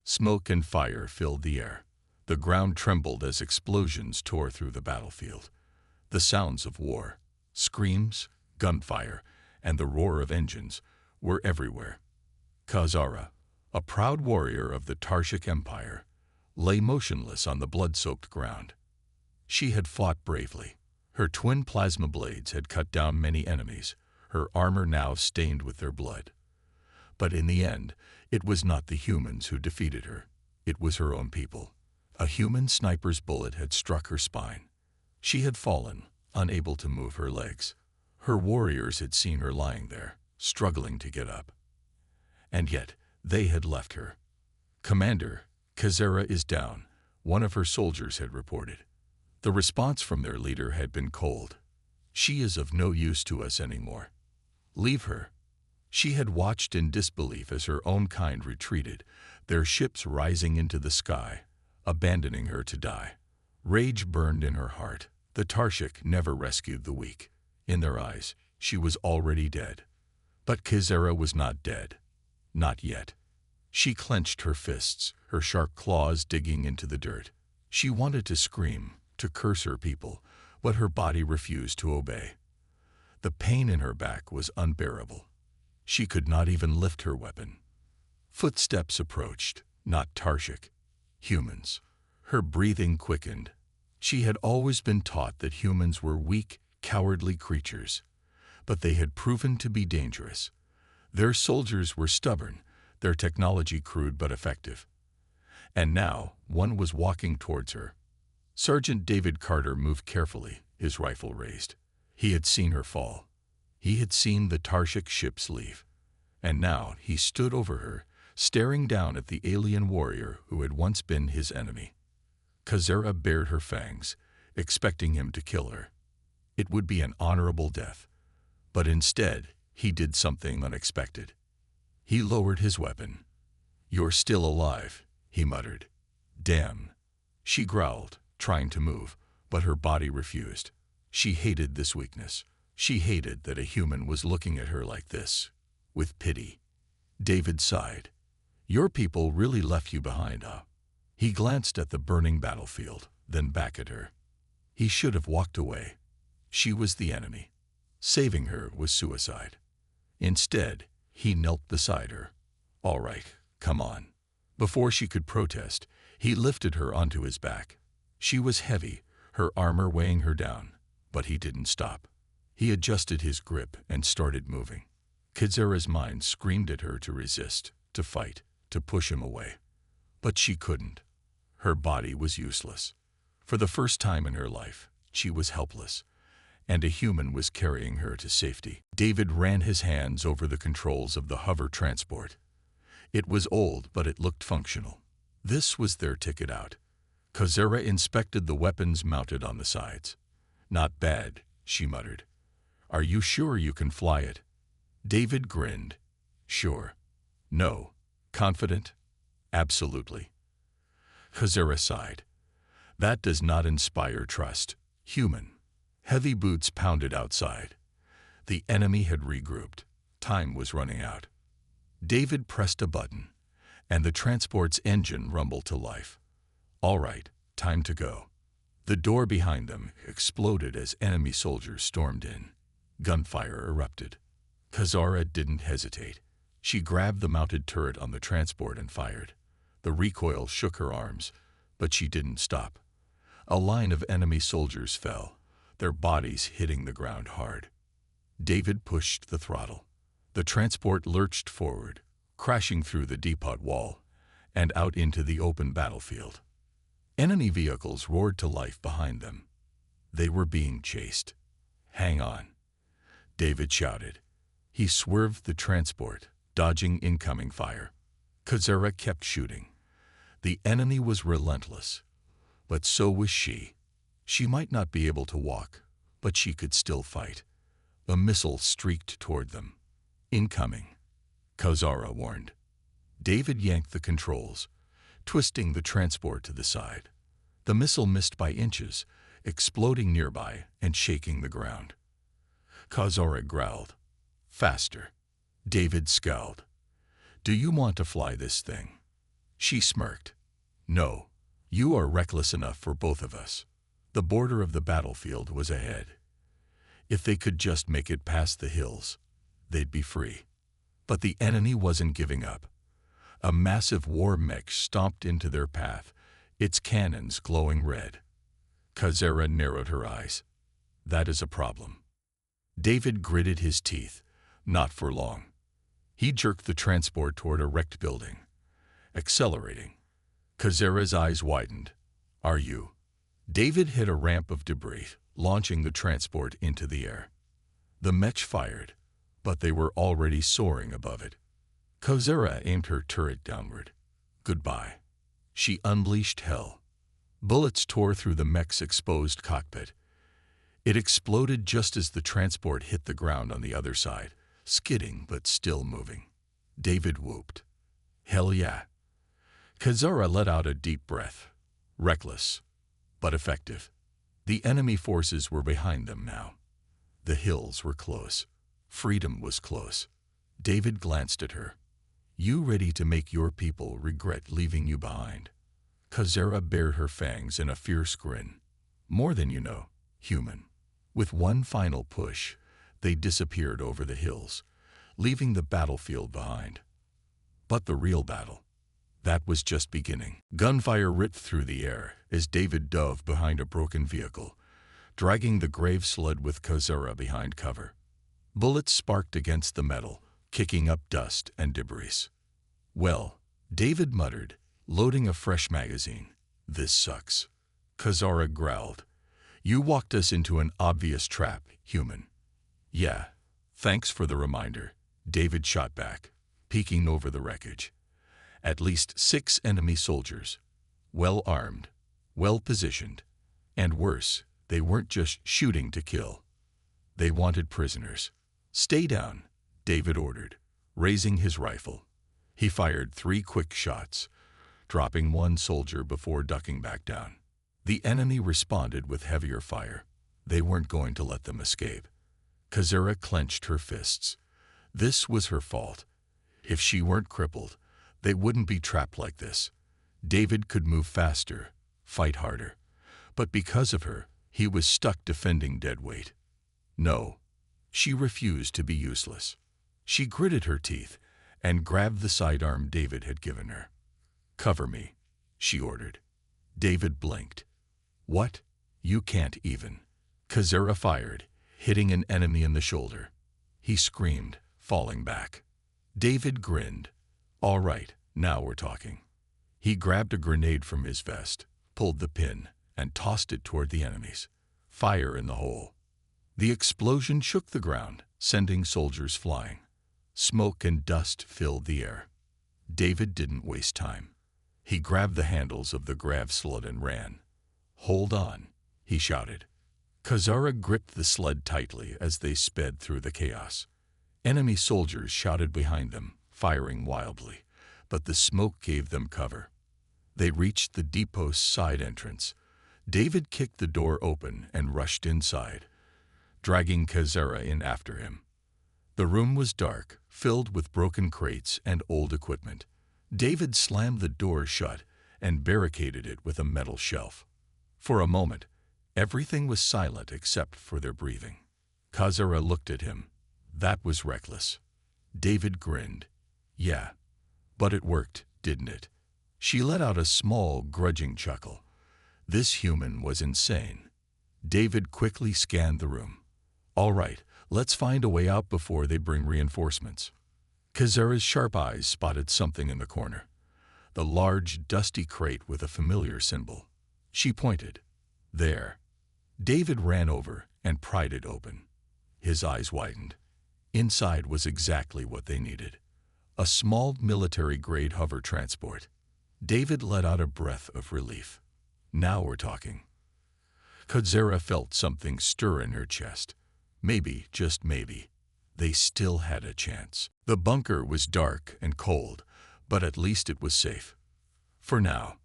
Smoke and fire filled the air. The ground trembled as explosions tore through the battlefield. The sounds of war, screams, gunfire, and the roar of engines were everywhere. Khazara, a proud warrior of the Tarshic Empire, lay motionless on the blood-soaked ground. She had fought bravely. Her twin plasma blades had cut down many enemies, her armor now stained with their blood. But in the end, it was not the humans who defeated her. It was her own people. A human sniper's bullet had struck her spine. She had fallen, unable to move her legs. Her warriors had seen her lying there, struggling to get up. And yet, they had left her. "Commander, Khazara is down," one of her soldiers had reported. The response from their leader had been cold. "She is of no use to us anymore. Leave her." She had watched in disbelief as her own kind retreated, their ships rising into the sky, abandoning her to die. Rage burned in her heart. The Tarshic never rescued the weak. In their eyes, she was already dead. But Khazara was not dead. Not yet. She clenched her fists, her sharp claws digging into the dirt. She wanted to scream, to curse her people, but her body refused to obey. The pain in her back was unbearable. She could not even lift her weapon. Footsteps approached, not Tarshic, humans. Her breathing quickened. She had always been taught that humans were weak, cowardly creatures, but they had proven to be dangerous. Their soldiers were stubborn, their technology crude but effective. And now, one was walking towards her. Sergeant David Carter moved carefully, his rifle raised. He had seen her fall. He had seen the Tarshic ships leave. And now he stood over her, staring down at the alien warrior who had once been his enemy. Khazara bared her fangs, expecting him to kill her. It would be an honorable death. But instead, he did something unexpected. He lowered his weapon. "You're still alive," he muttered. "Damn." She growled, trying to move, but her body refused. She hated this weakness. She hated that a human was looking at her like this, with pity. David sighed. "Your people really left you behind, huh?" He glanced at the burning battlefield, then back at her. He should have walked away. She was the enemy. Saving her was suicide. Instead, he knelt beside her. "All right, come on." Before she could protest, he lifted her onto his back. She was heavy, her armor weighing her down, but he didn't stop. He adjusted his grip and started moving. Khazara's mind screamed at her to resist, to fight, to push him away. But she couldn't. Her body was useless. For the first time in her life, she was helpless, and a human was carrying her to safety. David ran his hands over the controls of the hover transport. It was old, but it looked functional. This was their ticket out. Khazara inspected the weapons mounted on the sides. "Not bad," she muttered. "Are you sure you can fly it?" David grinned. "Sure." "No." "Confident?" "Absolutely." Khazara sighed. "That does not inspire trust. Human." Heavy boots pounded outside. The enemy had regrouped. Time was running out. David pressed a button, and the transport's engine rumbled to life. "All right, time to go." The door behind them exploded as enemy soldiers stormed in. Gunfire erupted. Khazara didn't hesitate. She grabbed the mounted turret on the transport and fired. The recoil shook her arms, but she didn't stop. A line of enemy soldiers fell, their bodies hitting the ground hard. David pushed the throttle. The transport lurched forward, crashing through the depot wall and out into the open battlefield. Enemy vehicles roared to life behind them. They were being chased. "Hang on," David shouted. He swerved the transport, dodging incoming fire. Khazara kept shooting. The enemy was relentless, but so was she. She might not be able to walk, but she could still fight. A missile streaked toward them. "Incoming," Khazara warned. David yanked the controls, twisting the transport to the side. The missile missed by inches, exploding nearby and shaking the ground. Khazara growled. "Faster." David scowled. "Do you want to fly this thing?" She smirked. No, you are reckless enough for both of us. The border of the battlefield was ahead. If they could just make it past the hills, they'd be free. But the enemy wasn't giving up. A massive war mech stomped into their path, its cannons glowing red. Kazera narrowed her eyes. That is a problem. David gritted his teeth. Not for long. He jerked the transport toward a wrecked building, accelerating. Kazera's eyes widened. Are you? David hit a ramp of debris, launching the transport into the air. The mech fired, but they were already soaring above it. Kazera aimed her turret downward. Goodbye. She unleashed hell. Bullets tore through the mech's exposed cockpit. It exploded just as the transport hit the ground on the other side, skidding but still moving. David whooped. Hell yeah. Kazera let out a deep breath. Reckless, but effective. The enemy forces were behind them now. The hills were close. Freedom was close. David glanced at her. You ready to make your people regret leaving you behind? Kazera bared her fangs in a fierce grin. More than you know, human. With one final push, they disappeared over the hills, leaving the battlefield behind. But the real battle, that was just beginning. Gunfire ripped through the air as David dove behind a broken vehicle, dragging the grave sled with Kazera behind cover. Bullets sparked against the metal, kicking up dust and debris. Well, David muttered, loading a fresh magazine. This sucks. Kazera growled. You walked us into an obvious trap, human. Yeah, thanks for the reminder, David shot back, peeking over the wreckage. At least 6 enemy soldiers. Well armed, well positioned. And worse, they weren't just shooting to kill. They wanted prisoners. Stay down, David ordered, raising his rifle. He fired 3 quick shots, dropping 1 soldier before ducking back down. The enemy responded with heavier fire. They weren't going to let them escape. Kazera clenched her fists. This was her fault. If she weren't crippled, they wouldn't be trapped like this. David could move faster, fight harder. But because of her, he was stuck defending deadweight. No, she refused to be useless. She gritted her teeth and grabbed the sidearm David had given her. Cover me, she ordered. David blinked. What? You can't even. Kazera fired, hitting an enemy in the shoulder. He screamed, falling back. David grinned. All right, now we're talking. He grabbed a grenade from his vest, pulled the pin, and tossed it toward the enemies. Fire in the hole. The explosion shook the ground, sending soldiers flying. Smoke and dust filled the air. David didn't waste time. He grabbed the handles of the grav sled and ran. Hold on, he shouted. Kazera gripped the sled tightly as they sped through the chaos. Enemy soldiers shouted behind them, firing wildly, but the smoke gave them cover. They reached the depot's side entrance. David kicked the door open and rushed inside, dragging Kazera in after him. The room was dark, filled with broken crates and old equipment. David slammed the door shut and barricaded it with a metal shelf. For a moment, everything was silent except for their breathing. Kazera looked at him. That was reckless. David grinned. Yeah, but it worked, didn't it? She let out a small, grudging chuckle. This human was insane. David quickly scanned the room. All right, let's find a way out before they bring reinforcements. Kazera's sharp eyes spotted something in the corner. The large, dusty crate with a familiar symbol. She pointed. There. David ran over and pried it open. His eyes widened. Inside was exactly what they needed. A small military-grade hover transport. David let out a breath of relief. Now we're talking. Kazera felt something stir in her chest. Maybe, just maybe, they still had a chance. The bunker was dark and cold, but at least it was safe. For now.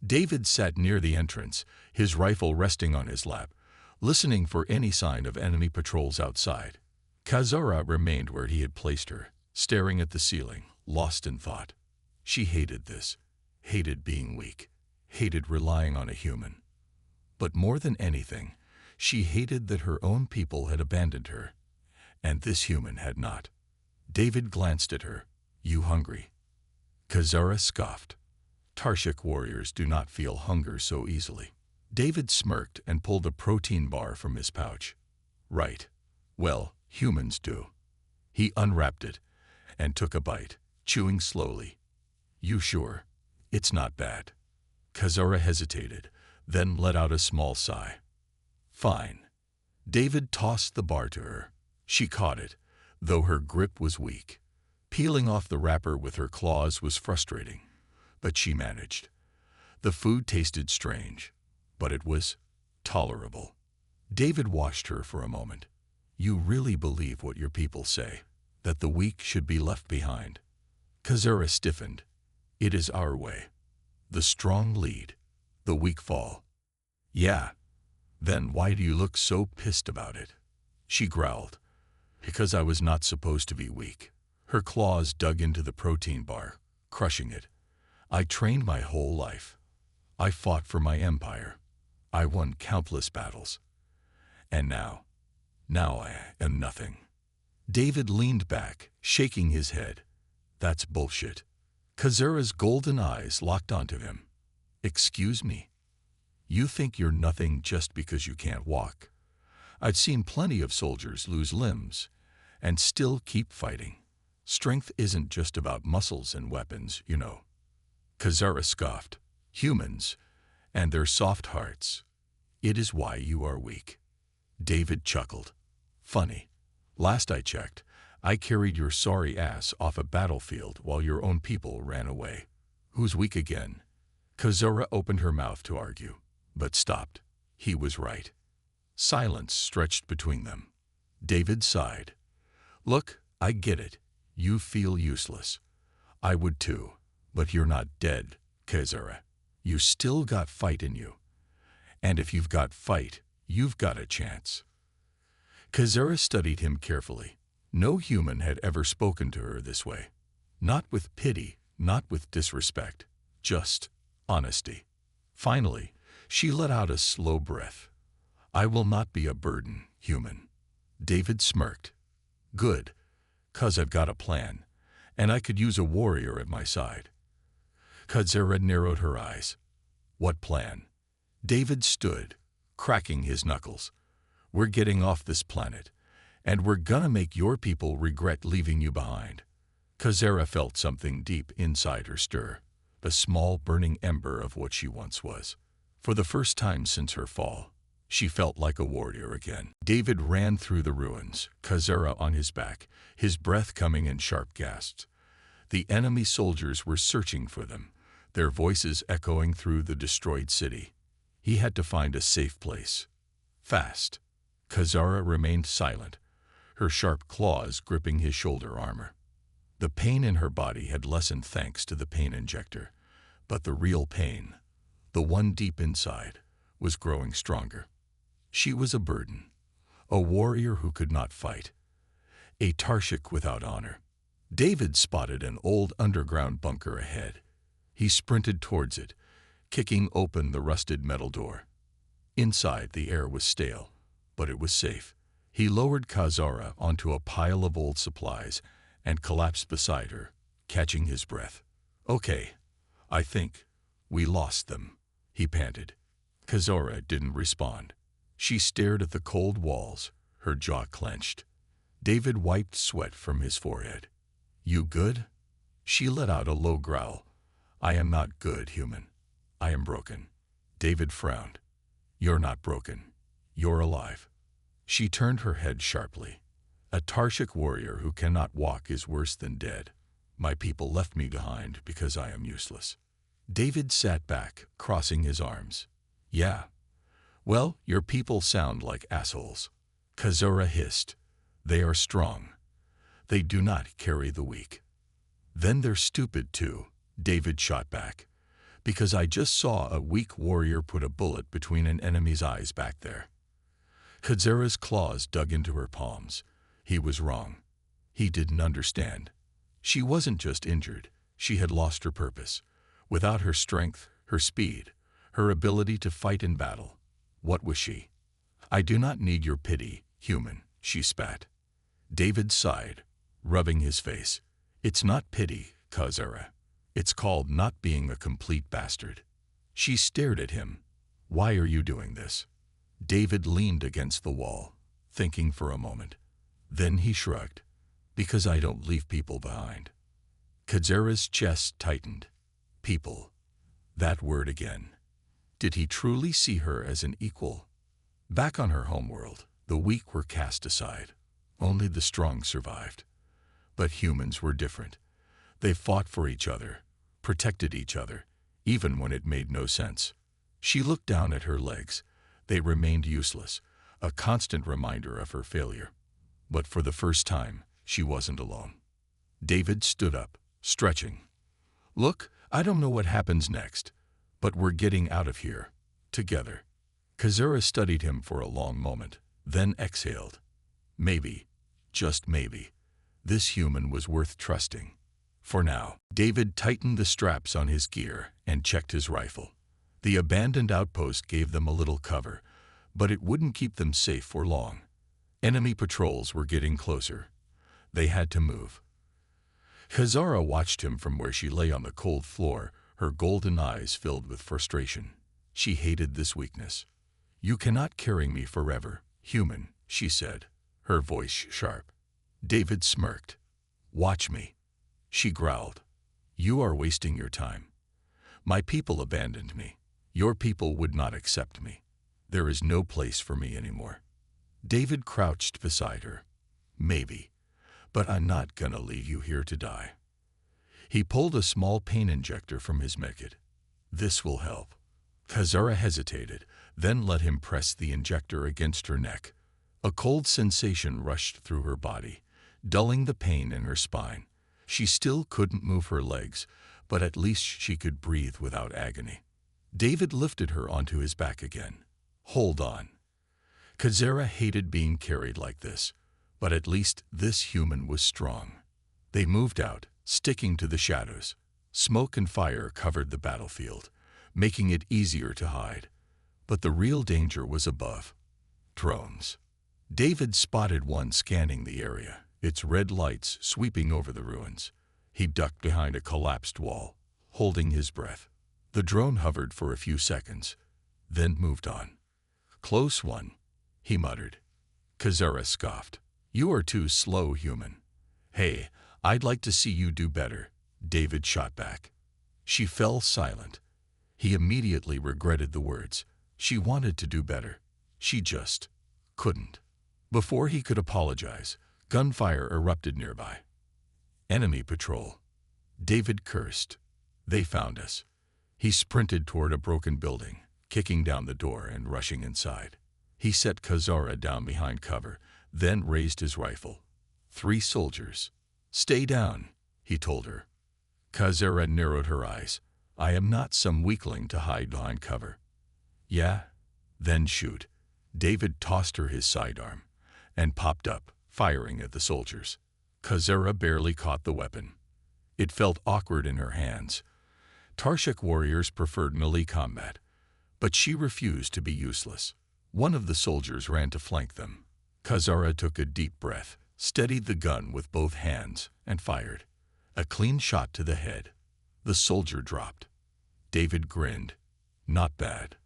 David sat near the entrance, his rifle resting on his lap, listening for any sign of enemy patrols outside. Kazera remained where he had placed her, staring at the ceiling, lost in thought. She hated this. hated being weak, hated relying on a human. But more than anything, she hated that her own people had abandoned her, and this human had not. David glanced at her. "You hungry?" Kazara scoffed. Tarshik warriors do not feel hunger so easily. David smirked and pulled a protein bar from his pouch. "Right. Well, humans do." He unwrapped it and took a bite, chewing slowly. "You sure? It's not bad." Kazara hesitated, then let out a small sigh. "Fine." David tossed the bar to her. She caught it, though her grip was weak. Peeling off the wrapper with her claws was frustrating, but she managed. The food tasted strange, but it was tolerable. David watched her for a moment. "You really believe what your people say, that the weak should be left behind?" Kazara stiffened. "It is our way. The strong lead, the weak fall." "Yeah. Then why do you look so pissed about it?" She growled. "Because I was not supposed to be weak." Her claws dug into the protein bar, crushing it. "I trained my whole life. I fought for my empire. I won countless battles. And now I am nothing." David leaned back, shaking his head. "That's bullshit." Kazara's golden eyes locked onto him. "Excuse me? You think you're nothing just because you can't walk? I've seen plenty of soldiers lose limbs and still keep fighting. Strength isn't just about muscles and weapons, you know." Kazara scoffed. "Humans and their soft hearts. It is why you are weak." David chuckled. "Funny. Last I checked, I carried your sorry ass off a battlefield while your own people ran away. Who's weak again?" Kazara opened her mouth to argue, but stopped. He was right. Silence stretched between them. David sighed. "Look, I get it. You feel useless. I would too, but you're not dead, Kazara. You still got fight in you. And if you've got fight, you've got a chance." Kazara studied him carefully. No human had ever spoken to her this way. Not with pity, not with disrespect, just honesty. Finally, she let out a slow breath. "I will not be a burden, human." David smirked. "Good, 'cause I've got a plan, and I could use a warrior at my side." Kazara narrowed her eyes. "What plan?" David stood, cracking his knuckles. "We're getting off this planet, and we're gonna make your people regret leaving you behind." Kazara felt something deep inside her stir, a small burning ember of what she once was. For the first time since her fall, she felt like a warrior again. David ran through the ruins, Kazara on his back, his breath coming in sharp gasps. The enemy soldiers were searching for them, their voices echoing through the destroyed city. He had to find a safe place. Fast. Kazara remained silent, her sharp claws gripping his shoulder armor. The pain in her body had lessened thanks to the pain injector, but the real pain, the one deep inside, was growing stronger. She was a burden, a warrior who could not fight, a Tarshik without honor. David spotted an old underground bunker ahead. He sprinted towards it, kicking open the rusted metal door. Inside, the air was stale, but it was safe. He lowered Kazara onto a pile of old supplies and collapsed beside her, catching his breath. "Okay, I think we lost them," he panted. Kazara didn't respond. She stared at the cold walls, her jaw clenched. David wiped sweat from his forehead. "You good?" She let out a low growl. "I am not good, human. I am broken." David frowned. "You're not broken. You're alive." She turned her head sharply. "A Tarshik warrior who cannot walk is worse than dead. My people left me behind because I am useless." David sat back, crossing his arms. "Yeah. Well, your people sound like assholes." Kazora hissed. "They are strong. They do not carry the weak." "Then they're stupid too," David shot back. "Because I just saw a weak warrior put a bullet between an enemy's eyes back there." Kazora's claws dug into her palms. He was wrong. He didn't understand. She wasn't just injured. She had lost her purpose. Without her strength, her speed, her ability to fight in battle, what was she? I do not need your pity, human, she spat. David sighed, rubbing his face. It's not pity, Khazara. It's called not being a complete bastard. She stared at him. Why are you doing this? David leaned against the wall, thinking for a moment. Then he shrugged. Because I don't leave people behind. Khazara's chest tightened. People. That word again. Did he truly see her as an equal? Back on her homeworld, the weak were cast aside. Only the strong survived. But humans were different. They fought for each other, protected each other, even when it made no sense. She looked down at her legs. They remained useless, a constant reminder of her failure. But for the first time, she wasn't alone. David stood up, stretching. Look, I don't know what happens next, but we're getting out of here, together. Khazara studied him for a long moment, then exhaled. Maybe, just maybe, this human was worth trusting. For now, David tightened the straps on his gear and checked his rifle. The abandoned outpost gave them a little cover, but it wouldn't keep them safe for long. Enemy patrols were getting closer. They had to move. Khazara watched him from where she lay on the cold floor, her golden eyes filled with frustration. She hated this weakness. You cannot carry me forever, human, she said, her voice sharp. David smirked. Watch me. She growled. You are wasting your time. My people abandoned me. Your people would not accept me. There is no place for me anymore. David crouched beside her. Maybe, but I'm not gonna leave you here to die. He pulled a small pain injector from his medkit. This will help. Khazara hesitated, then let him press the injector against her neck. A cold sensation rushed through her body, dulling the pain in her spine. She still couldn't move her legs, but at least she could breathe without agony. David lifted her onto his back again. Hold on. Khazara hated being carried like this, but at least this human was strong. They moved out, sticking to the shadows. Smoke and fire covered the battlefield, making it easier to hide. But the real danger was above. Drones. David spotted one scanning the area, its red lights sweeping over the ruins. He ducked behind a collapsed wall, holding his breath. The drone hovered for a few seconds, then moved on. Close one, he muttered. Khazara scoffed. You are too slow, human. Hey, I'd like to see you do better, David shot back. She fell silent. He immediately regretted the words. She wanted to do better. She just couldn't. Before he could apologize, gunfire erupted nearby. Enemy patrol. David cursed. They found us. He sprinted toward a broken building, kicking down the door and rushing inside. He set Khazara down behind cover, then raised his rifle. 3 soldiers. Stay down, he told her. Khazara narrowed her eyes. I am not some weakling to hide behind cover. Yeah? Then shoot. David tossed her his sidearm and popped up, firing at the soldiers. Khazara barely caught the weapon. It felt awkward in her hands. Tarshak warriors preferred melee combat, but she refused to be useless. One of the soldiers ran to flank them. Khazara took a deep breath, steadied the gun with both hands, and fired. A clean shot to the head. The soldier dropped. David grinned. Not bad.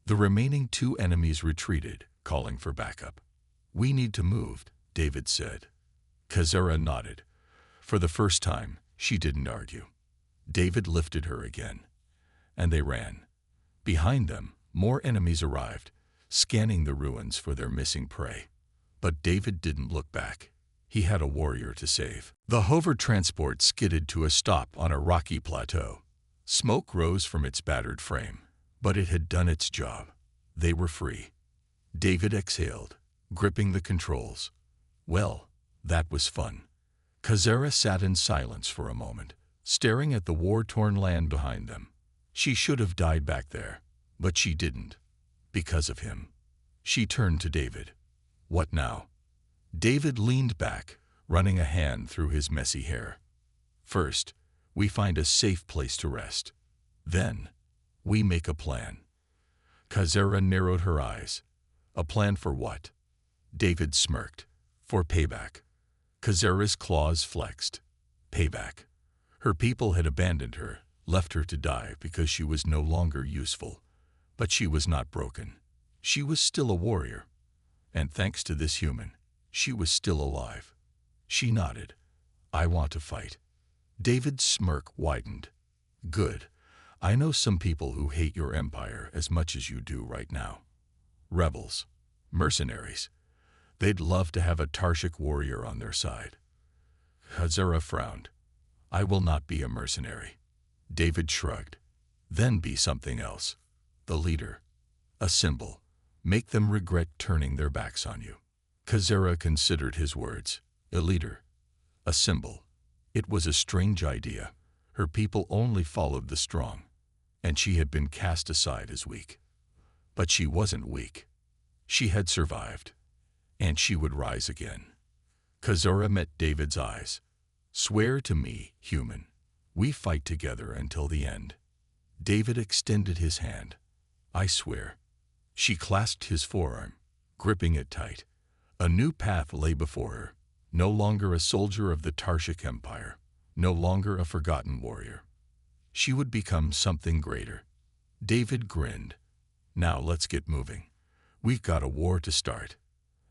The remaining 2 enemies retreated, calling for backup. We need to move, David said. Khazara nodded. For the first time, she didn't argue. David lifted her again, and they ran. Behind them, more enemies arrived, scanning the ruins for their missing prey. But David didn't look back. He had a warrior to save. The hover transport skidded to a stop on a rocky plateau. Smoke rose from its battered frame, but it had done its job. They were free. David exhaled, gripping the controls. Well, that was fun. Khazara sat in silence for a moment, staring at the war-torn land behind them. She should have died back there, but she didn't. Because of him. She turned to David. What now? David leaned back, running a hand through his messy hair. First, we find a safe place to rest. Then, we make a plan. Kazera narrowed her eyes. A plan for what? David smirked. For payback. Kazera's claws flexed. Payback. Her people had abandoned her, left her to die because she was no longer useful. But she was not broken. She was still a warrior. And thanks to this human, she was still alive. She nodded. I want to fight. David's smirk widened. Good. I know some people who hate your empire as much as you do right now. Rebels. Mercenaries. They'd love to have a Tarshic warrior on their side. Kazera frowned. I will not be a mercenary. David shrugged. Then be something else. The leader. A symbol. Make them regret turning their backs on you. Kazera considered his words. A leader. A symbol. It was a strange idea. Her people only followed the strong, and she had been cast aside as weak. But she wasn't weak. She had survived, and she would rise again. Kazera met David's eyes. Swear to me, human. We fight together until the end. David extended his hand. I swear. She clasped his forearm, gripping it tight. A new path lay before her. No longer a soldier of the Tarshic Empire. No longer a forgotten warrior. She would become something greater. David grinned. Now let's get moving. We've got a war to start.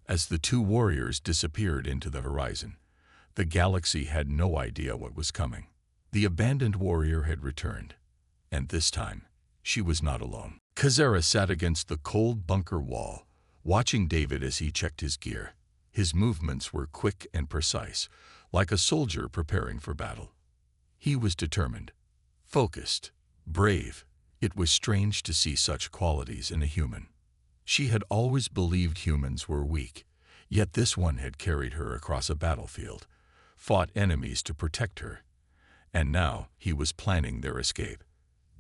As the two warriors disappeared into the horizon, the galaxy had no idea what was coming. The abandoned warrior had returned, and this time, she was not alone. Kazera sat against the cold bunker wall, watching David as he checked his gear. His movements were quick and precise, like a soldier preparing for battle. He was determined, focused, brave. It was strange to see such qualities in a human. She had always believed humans were weak, yet this one had carried her across a battlefield, fought enemies to protect her, and now he was planning their escape.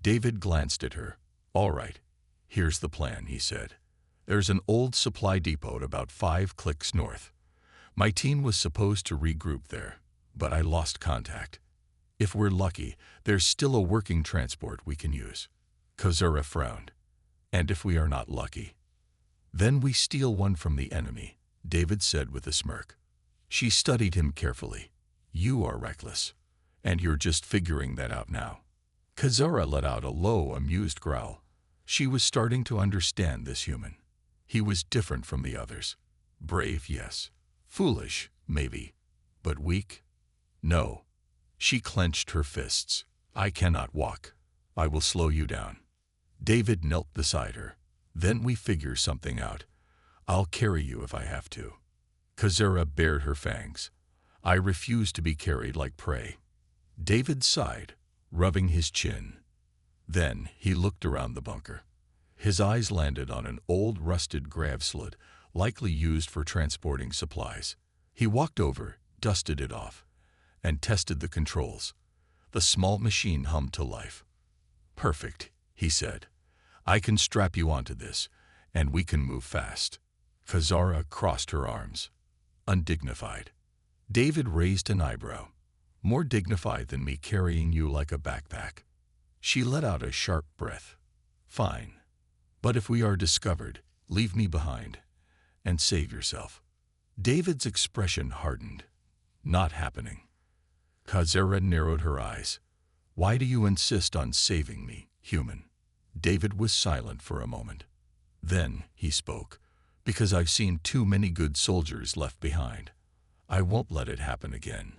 David glanced at her. All right, here's the plan, he said. There's an old supply depot about 5 clicks north. My team was supposed to regroup there, but I lost contact. If we're lucky, there's still a working transport we can use. Kazera frowned. And if we are not lucky? Then we steal one from the enemy, David said with a smirk. She studied him carefully. You are reckless, and you're just figuring that out now. Kazera let out a low, amused growl. She was starting to understand this human. He was different from the others. Brave, yes. Foolish, maybe. But weak? No. She clenched her fists. I cannot walk. I will slow you down. David knelt beside her. Then we figure something out. I'll carry you if I have to. Kazera bared her fangs. I refuse to be carried like prey. David sighed, rubbing his chin. Then he looked around the bunker. His eyes landed on an old rusted grav sled, likely used for transporting supplies. He walked over, dusted it off, and tested the controls. The small machine hummed to life. Perfect, he said. I can strap you onto this, and we can move fast. Kazera crossed her arms. Undignified. David raised an eyebrow. More dignified than me carrying you like a backpack. She let out a sharp breath. Fine. But if we are discovered, leave me behind, and save yourself. David's expression hardened. Not happening. Kazera narrowed her eyes. Why do you insist on saving me, human? David was silent for a moment. Then he spoke. Because I've seen too many good soldiers left behind. I won't let it happen again.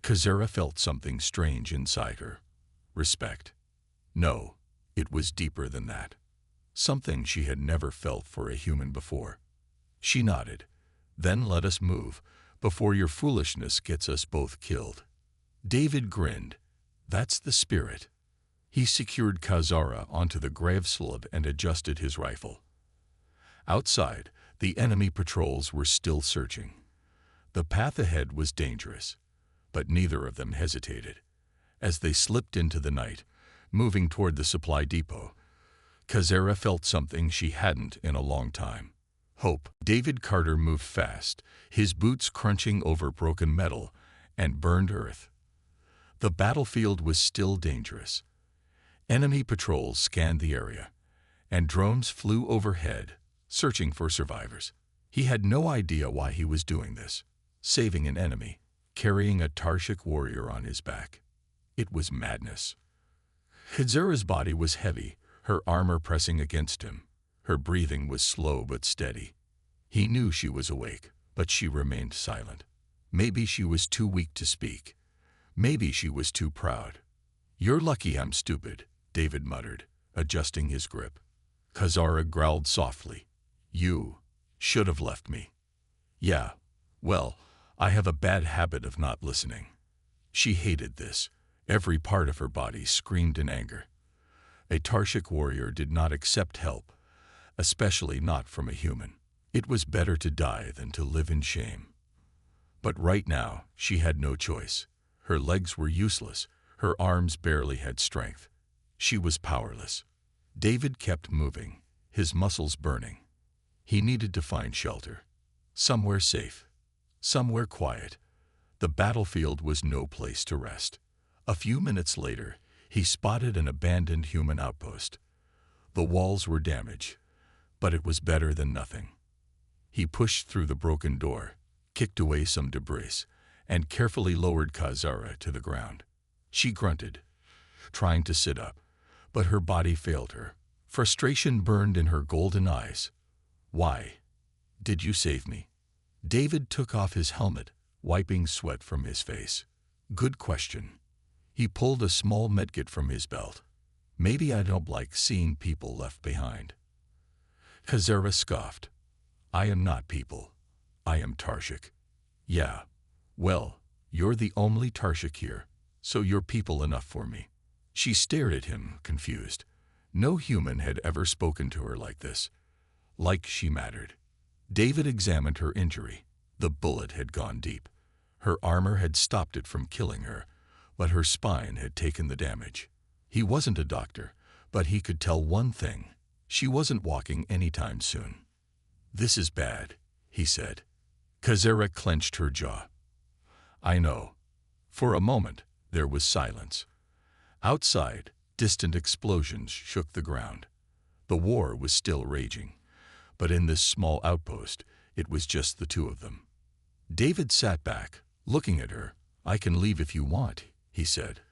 Kazera felt something strange inside her. Respect. No, it was deeper than that. Something she had never felt for a human before. She nodded. Then let us move, before your foolishness gets us both killed. David grinned. That's the spirit. He secured Kazera onto the grav sled and adjusted his rifle. Outside, the enemy patrols were still searching. The path ahead was dangerous, but neither of them hesitated. As they slipped into the night, moving toward the supply depot, Kazera felt something she hadn't in a long time. Hope. David Carter moved fast, his boots crunching over broken metal and burned earth. The battlefield was still dangerous, Enemy patrols scanned the area, and drones flew overhead, searching for survivors. He had no idea why he was doing this, saving an enemy, carrying a Tarshic warrior on his back. It was madness. Kazera's body was heavy, her armor pressing against him. Her breathing was slow but steady. He knew she was awake, but she remained silent. Maybe she was too weak to speak. Maybe she was too proud. "You're lucky I'm stupid," David muttered, adjusting his grip. Kazera growled softly. "You should have left me." "Yeah, well, I have a bad habit of not listening." She hated this. Every part of her body screamed in anger. A Tarshic warrior did not accept help, especially not from a human. It was better to die than to live in shame. But right now, she had no choice. Her legs were useless. Her arms barely had strength. She was powerless. David kept moving, his muscles burning. He needed to find shelter. Somewhere safe. Somewhere quiet. The battlefield was no place to rest. A few minutes later, he spotted an abandoned human outpost. The walls were damaged, but it was better than nothing. He pushed through the broken door, kicked away some debris, and carefully lowered Kazera to the ground. She grunted, trying to sit up, but her body failed her. Frustration burned in her golden eyes. "Why did you save me?" David took off his helmet, wiping sweat from his face. "Good question." He pulled a small medkit from his belt. "Maybe I don't like seeing people left behind." Kazera scoffed. "I am not people. I am Tarshic." "Yeah, well, you're the only Tarshic here, so you're people enough for me." She stared at him, confused. No human had ever spoken to her like this. Like she mattered. David examined her injury. The bullet had gone deep. Her armor had stopped it from killing her, but her spine had taken the damage. He wasn't a doctor, but he could tell one thing. She wasn't walking anytime soon. "This is bad," he said. Kazera clenched her jaw. "I know." For a moment, there was silence. Outside, distant explosions shook the ground. The war was still raging, but in this small outpost, it was just the two of them. David sat back, looking at her. "I can leave if you want," he said.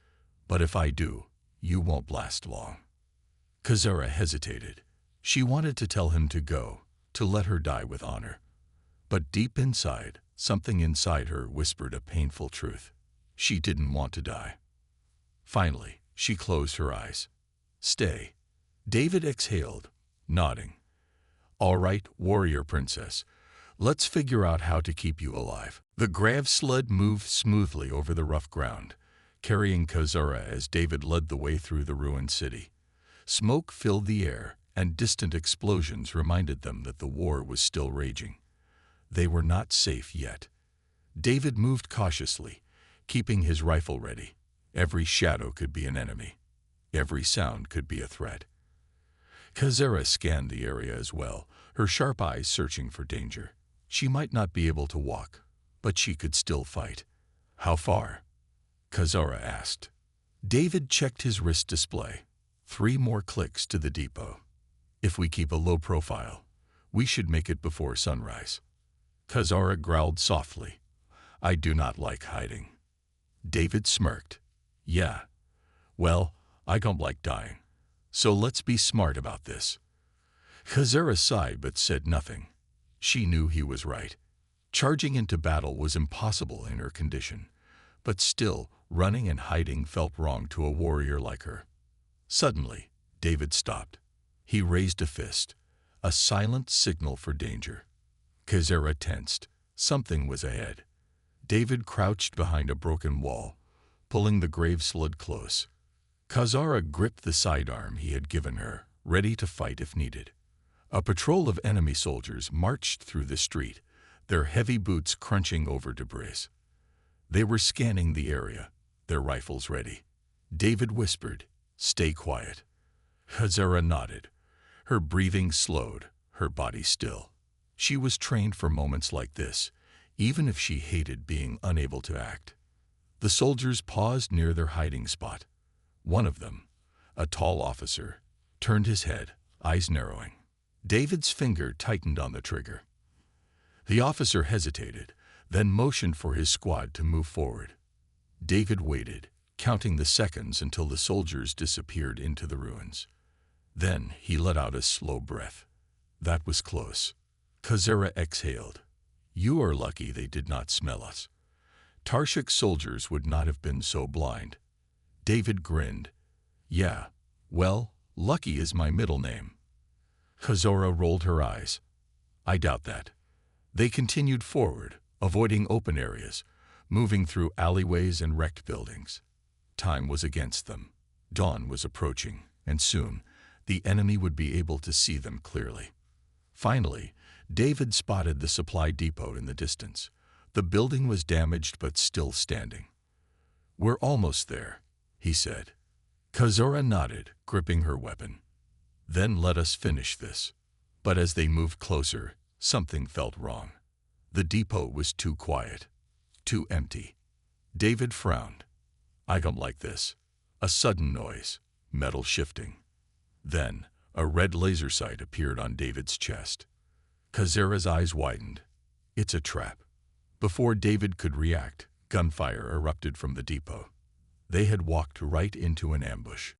"But if I do, you won't last long." Kazera hesitated. She wanted to tell him to go, to let her die with honor. But deep inside, something inside her whispered a painful truth. She didn't want to die. Finally, she closed her eyes. "Stay." David exhaled, nodding. "All right, warrior princess. Let's figure out how to keep you alive." The grav sled moved smoothly over the rough ground, carrying Kazera as David led the way through the ruined city. Smoke filled the air, and distant explosions reminded them that the war was still raging. They were not safe yet. David moved cautiously, keeping his rifle ready. Every shadow could be an enemy. Every sound could be a threat. Kazera scanned the area as well, her sharp eyes searching for danger. She might not be able to walk, but she could still fight. "How far?" Kazera asked. David checked his wrist display. 3 more clicks to the depot. "If we keep a low profile, we should make it before sunrise." Kazera growled softly. "I do not like hiding." David smirked. "Yeah, well, I don't like dying. So let's be smart about this." Kazera sighed but said nothing. She knew he was right. Charging into battle was impossible in her condition, but still, running and hiding felt wrong to a warrior like her. Suddenly, David stopped. He raised a fist, a silent signal for danger. Kazera tensed. Something was ahead. David crouched behind a broken wall, pulling the grave sled close. Kazera gripped the sidearm he had given her, ready to fight if needed. A patrol of enemy soldiers marched through the street, their heavy boots crunching over debris. They were scanning the area, their rifles ready. David whispered, "Stay quiet." Kazera nodded. Her breathing slowed, her body still. She was trained for moments like this, even if she hated being unable to act. The soldiers paused near their hiding spot. One of them, A tall officer turned his head, eyes narrowing. David's finger tightened on the trigger. The officer hesitated, then motioned for his squad to move forward. David waited, counting the seconds until the soldiers disappeared into the ruins. Then he let out a slow breath. That was close. Khazera exhaled. You are lucky they did not smell us. Tarshik's soldiers would not have been so blind. David grinned. Yeah, well, lucky is my middle name. Khazora rolled her eyes. I doubt that. They continued forward, avoiding open areas, moving through alleyways and wrecked buildings. Time was against them. Dawn was approaching, and soon, the enemy would be able to see them clearly. Finally, David spotted the supply depot in the distance. The building was damaged but still standing. We're almost there, he said. Khazora nodded, gripping her weapon. Then let us finish this. But as they moved closer, something felt wrong. The depot was too quiet, too empty. David frowned. I don't like this. A sudden noise, metal shifting. Then, a red laser sight appeared on David's chest. Khazera's eyes widened. It's a trap. Before David could react, gunfire erupted from the depot. They had walked right into an ambush.